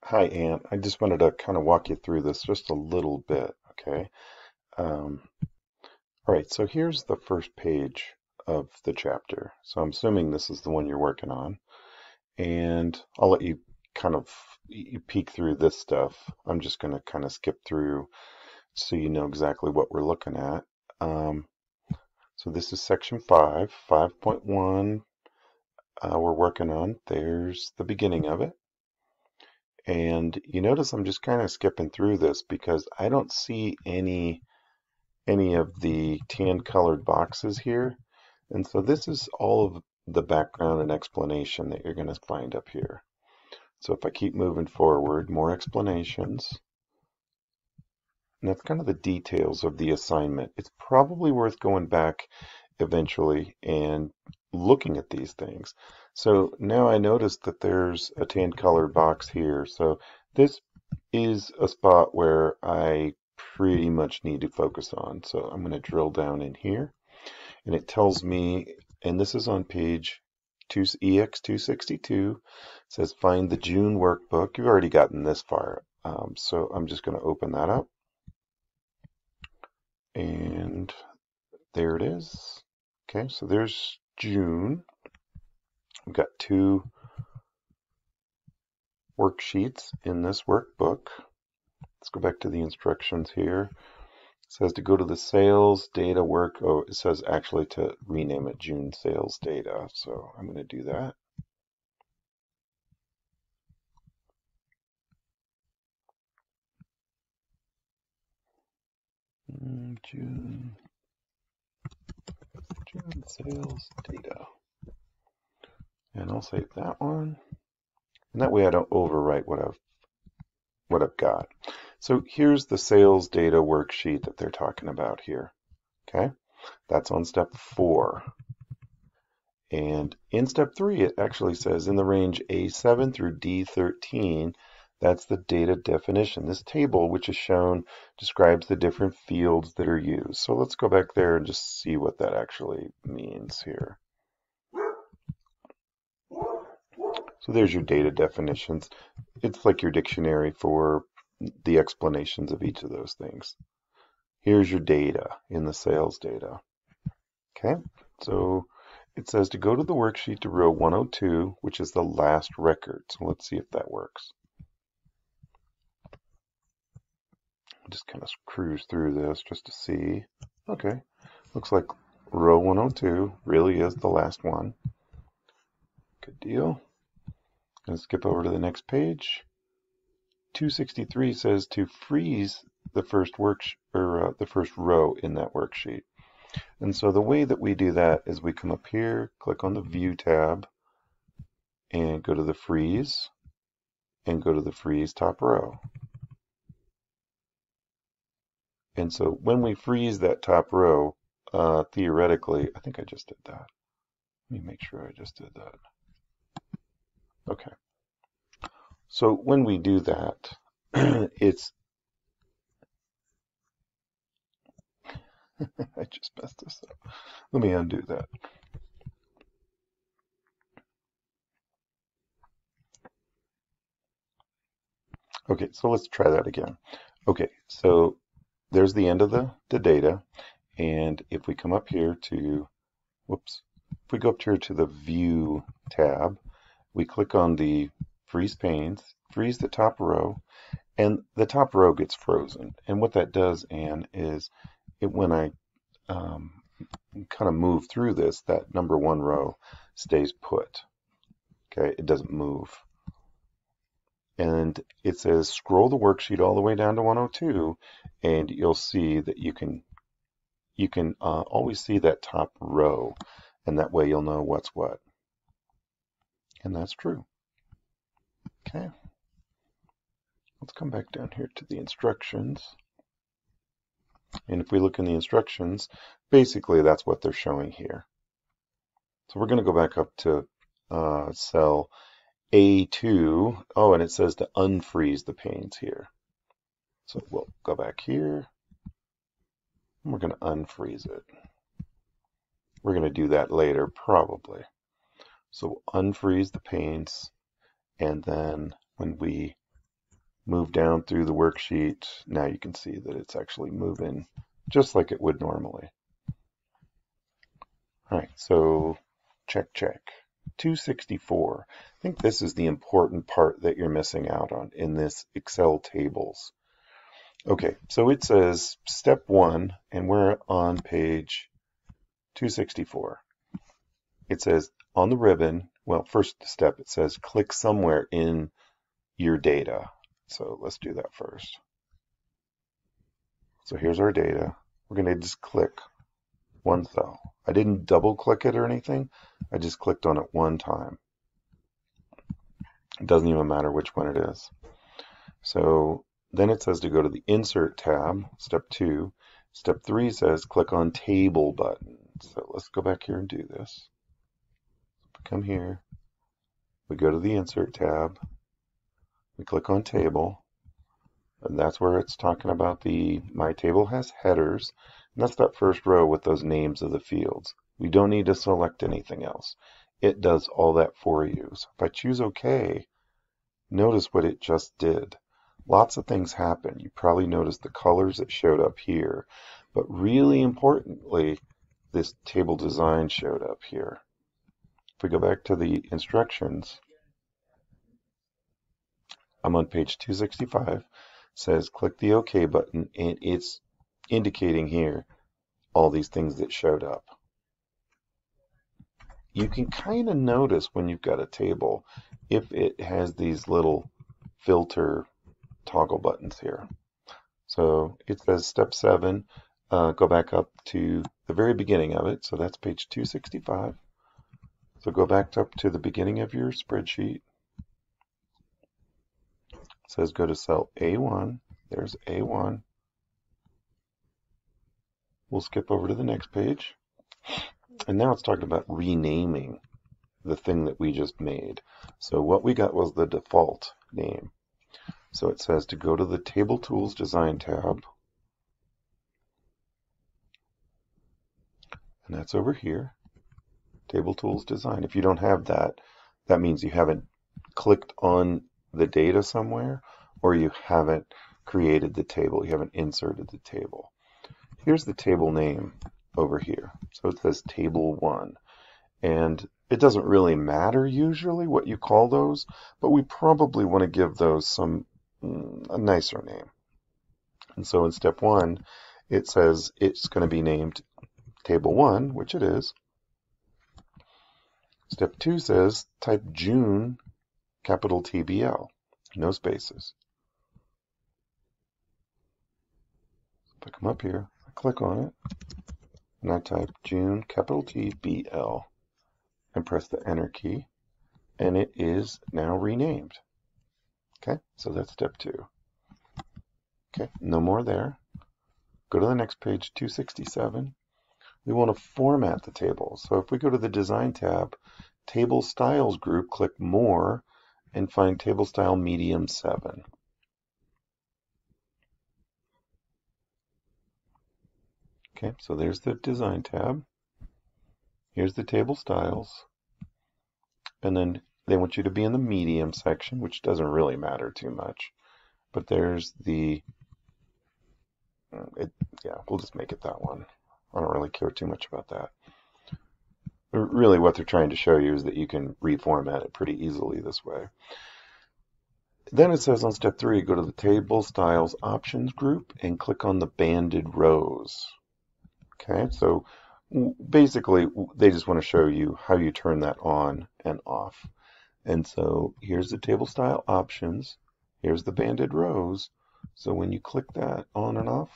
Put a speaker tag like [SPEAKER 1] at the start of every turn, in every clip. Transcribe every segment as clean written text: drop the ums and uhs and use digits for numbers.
[SPEAKER 1] Hi, Ann. I just wanted to kind of walk you through this just a little bit, okay? Um, all right, so here's the first page of the chapter. So I'm assuming this is the one you're working on, and I'll let you kind of you peek through this stuff. I'm just going to kind of skip through so you know exactly what we're looking at. Um, so this is section 5, 5.1. We're working on. There's the beginning of it. And you notice I'm just kind of skipping through this because I don't see any of the tan colored boxes here. And so this is all of the background and explanation that you're going to find up here. So if I keep moving forward, more explanations. And that's kind of the details of the assignment. It's probably worth going back eventually and looking at these things. So now I notice that there's a tan colored box here. So this is a spot where I pretty much need to focus on. So I'm going to drill down in here and it tells me, and this is on page EX262, says find the June workbook. You've already gotten this far. So I'm just going to open that up and there it is. Okay, so there's June. We've got two worksheets in this workbook. Let's go back to the instructions here. It says to go to the sales data work. Oh, it says actually to rename it June sales data. So I'm going to do that. June sales data. And I'll save that one. And that way I don't overwrite what I've got. So here's the sales data worksheet that they're talking about here. Okay, that's on step 4. And in step 3, it actually says in the range A7 through D13, that's the data definition. This table, which is shown, describes the different fields that are used. So let's go back there and just see what that actually means here. So there's your data definitions. It's like your dictionary for the explanations of each of those things. Here's your data in the sales data. Okay, so it says to go to the worksheet to row 102, which is the last record. So let's see if that works. Just kind of cruise through this just to see. Okay, looks like row 102 really is the last one. Good deal. Gonna skip over to the next page. 263 says to freeze the first the first row in that worksheet. And so the way that we do that is we come up here, click on the View tab, and go to the Freeze, and go to the Freeze top row. And so when we freeze that top row, theoretically, I think I just did that. Let me make sure I just did that. Okay. So when we do that, it's I just messed this up. Let me undo that. Okay, so let's try that again. Okay, so there's the end of the data, and if we come up here to, whoops, if we go up here to the View tab, we click on the Freeze Panes, freeze the top row, and the top row gets frozen. And what that does, Ann, is when I kind of move through this, that number 1 row stays put. Okay, it doesn't move. And it says scroll the worksheet all the way down to 102, and you'll see that you can always see that top row, and that way you'll know what's what. And that's true. Okay. Let's come back down here to the instructions. And if we look in the instructions, basically that's what they're showing here. So we're going to go back up to cell A2. Oh, and it says to unfreeze the panes here. So we'll go back here, and we're going to unfreeze it. We're going to do that later, probably. So we'll unfreeze the panes, and then when we move down through the worksheet. Now you can see that it's actually moving just like it would normally. All right, so check, check. 264. I think this is the important part that you're missing out on in this Excel tables. Okay, so it says step 1, and we're on page 264. It says on the ribbon, well, first step, it says click somewhere in your data. So let's do that first. So here's our data. We're going to just click one cell. I didn't double click it or anything. I just clicked on it one time. It doesn't even matter which one it is. So then it says to go to the Insert tab, step 2. Step 3 says click on Table button. So let's go back here and do this. Come here. We go to the Insert tab. We click on Table. And that's where it's talking about my table has headers. And that's that first row with those names of the fields. We don't need to select anything else. It does all that for you. So if I choose OK, notice what it just did. Lots of things happen. You probably noticed the colors that showed up here. But really importantly, this table design showed up here. If we go back to the instructions, I'm on page 265. It says click the OK button, and it's indicating here all these things that showed up. You can kind of notice when you've got a table if it has these little filter toggle buttons here. So it says step 7, go back up to the very beginning of it. So that's page 265. So go back up to the beginning of your spreadsheet. It says go to cell A1. There's A1. We'll skip over to the next page. And now it's talking about renaming the thing that we just made. So what we got was the default name. So it says to go to the Table Tools Design tab. And that's over here. Table Tools Design. If you don't have that, that means you haven't clicked on the data somewhere, or you haven't created the table. You haven't inserted the table. Here's the table name over here. So it says Table 1. And it doesn't really matter usually what you call those, but we probably want to give those a nicer name. And so in step 1, it says it's going to be named Table 1, which it is. Step 2 says type June, capital TBL, no spaces. If I come up here, I click on it, and I type June, capital TBL, and press the Enter key, and it is now renamed. Okay, so that's step 2. Okay, no more there. Go to the next page, 267. We want to format the table. So if we go to the Design tab, Table Styles group, click More, and find Table Style Medium 7. Okay, so there's the Design tab. Here's the Table Styles. And then they want you to be in the Medium section, which doesn't really matter too much. But there's the, yeah, we'll just make it that one. I don't really care too much about that. Really what they're trying to show you is that you can reformat it pretty easily this way. Then it says on step 3, go to the Table Styles Options group and click on the banded rows. Okay, so basically they just want to show you how you turn that on and off. And so here's the Table Style Options. Here's the banded rows. So when you click that on and off,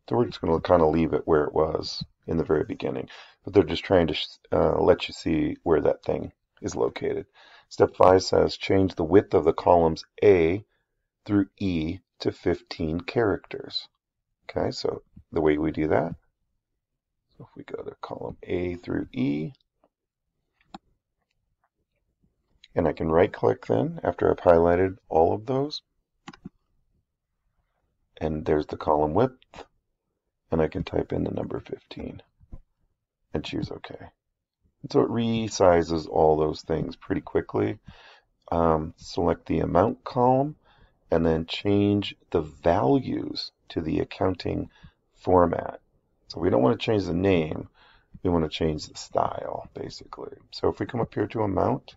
[SPEAKER 1] so we're just going to kind of leave it where it was in the very beginning. But they're just trying to let you see where that thing is located. Step 5 says change the width of the columns A through E to 15 characters. Okay, so the way we do that, so if we go to column A through E, and I can right click then after I've highlighted all of those, and there's the column width, and I can type in the number 15 and choose OK. So it resizes all those things pretty quickly. Select the amount column and then change the values to the accounting format. So we don't want to change the name, we want to change the style, basically. So if we come up here to amount,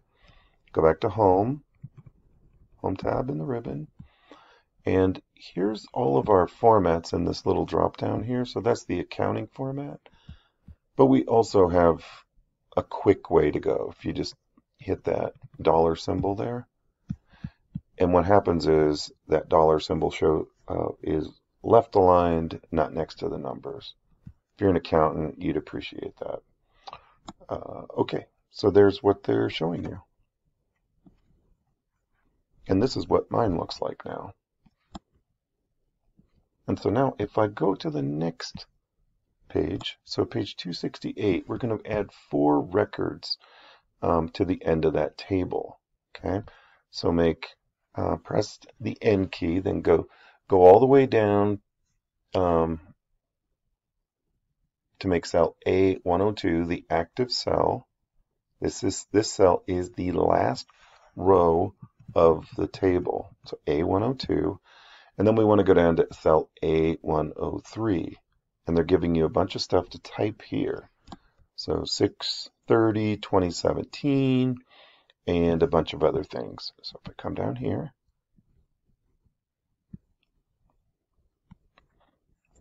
[SPEAKER 1] go back to home tab in the ribbon, and here's all of our formats in this little drop down here. So that's the accounting format. But we also have a quick way to go. If you just hit that dollar symbol there, and what happens is that dollar symbol is left aligned, not next to the numbers. If you're an accountant, you'd appreciate that. Okay, so there's what they're showing you. And this is what mine looks like now. And so now if I go to the next page, so page 268, we're going to add 4 records to the end of that table. Okay, so press the N key, then go all the way down to make cell A102 the active cell. This cell is the last row of the table, so A102, and then we want to go down to cell A103, and they're giving you a bunch of stuff to type here. So 6/30/2017 and a bunch of other things. So if I come down here,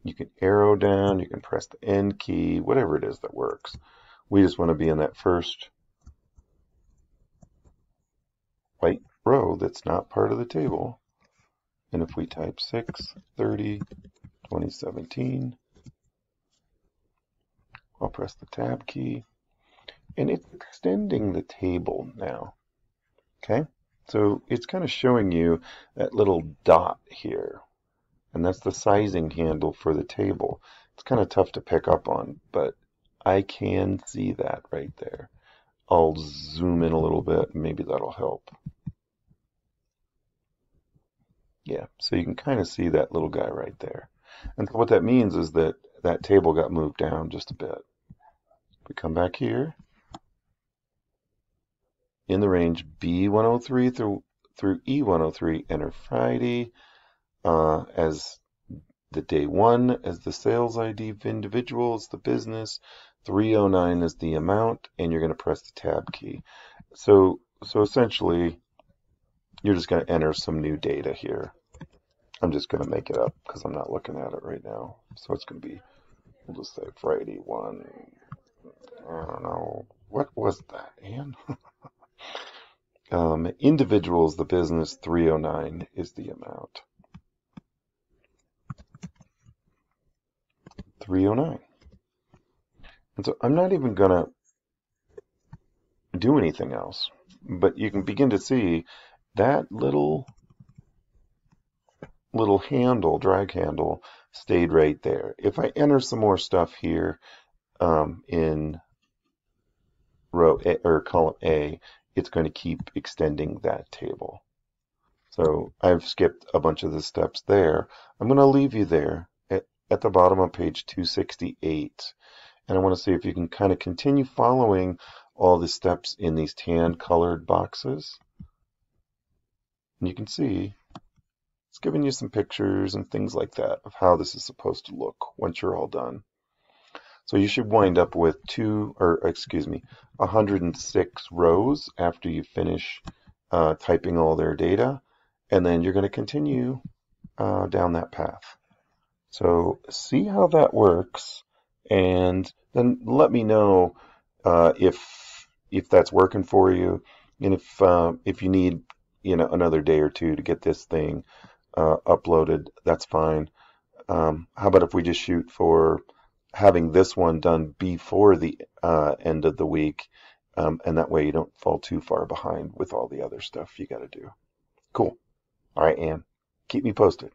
[SPEAKER 1] you can arrow down, you can press the N key, whatever it is that works. We just want to be in that first white row that's not part of the table. And if we type 6/30/2017, I'll press the tab key, and it's extending the table now. Okay, so it's kind of showing you that little dot here, and that's the sizing handle for the table. It's kind of tough to pick up on, but I can see that right there. I'll zoom in a little bit, and maybe that'll help. Yeah, so you can kind of see that little guy right there. And so what that means is that that table got moved down just a bit. We come back here. In the range B103 through E103, enter Friday as the day 1 as the sales ID of individual is the business, 309 is the amount, and you're going to press the tab key. So essentially, you're just going to enter some new data here. I'm just going to make it up because I'm not looking at it right now. So it's going to be, we'll just say Friday 1. I don't know. What was that, Ann? Individual is the business, 309 is the amount. 309. And so I'm not even going to do anything else, but you can begin to see that little handle, drag handle, stayed right there. If I enter some more stuff here in row A, or column A, it's going to keep extending that table. So I've skipped a bunch of the steps there. I'm going to leave you there at the bottom of page 268. And I want to see if you can kind of continue following all the steps in these tan colored boxes. And you can see it's giving you some pictures and things like that of how this is supposed to look once you're all done. So you should wind up with 106 rows after you finish typing all their data, and then you're going to continue down that path. So see how that works, and then let me know if that's working for you, and if you need another day or two to get this thing uploaded, that's fine. How about if we just shoot for having this one done before the end of the week, and that way you don't fall too far behind with all the other stuff you got to do. Cool. All right, Ann, keep me posted.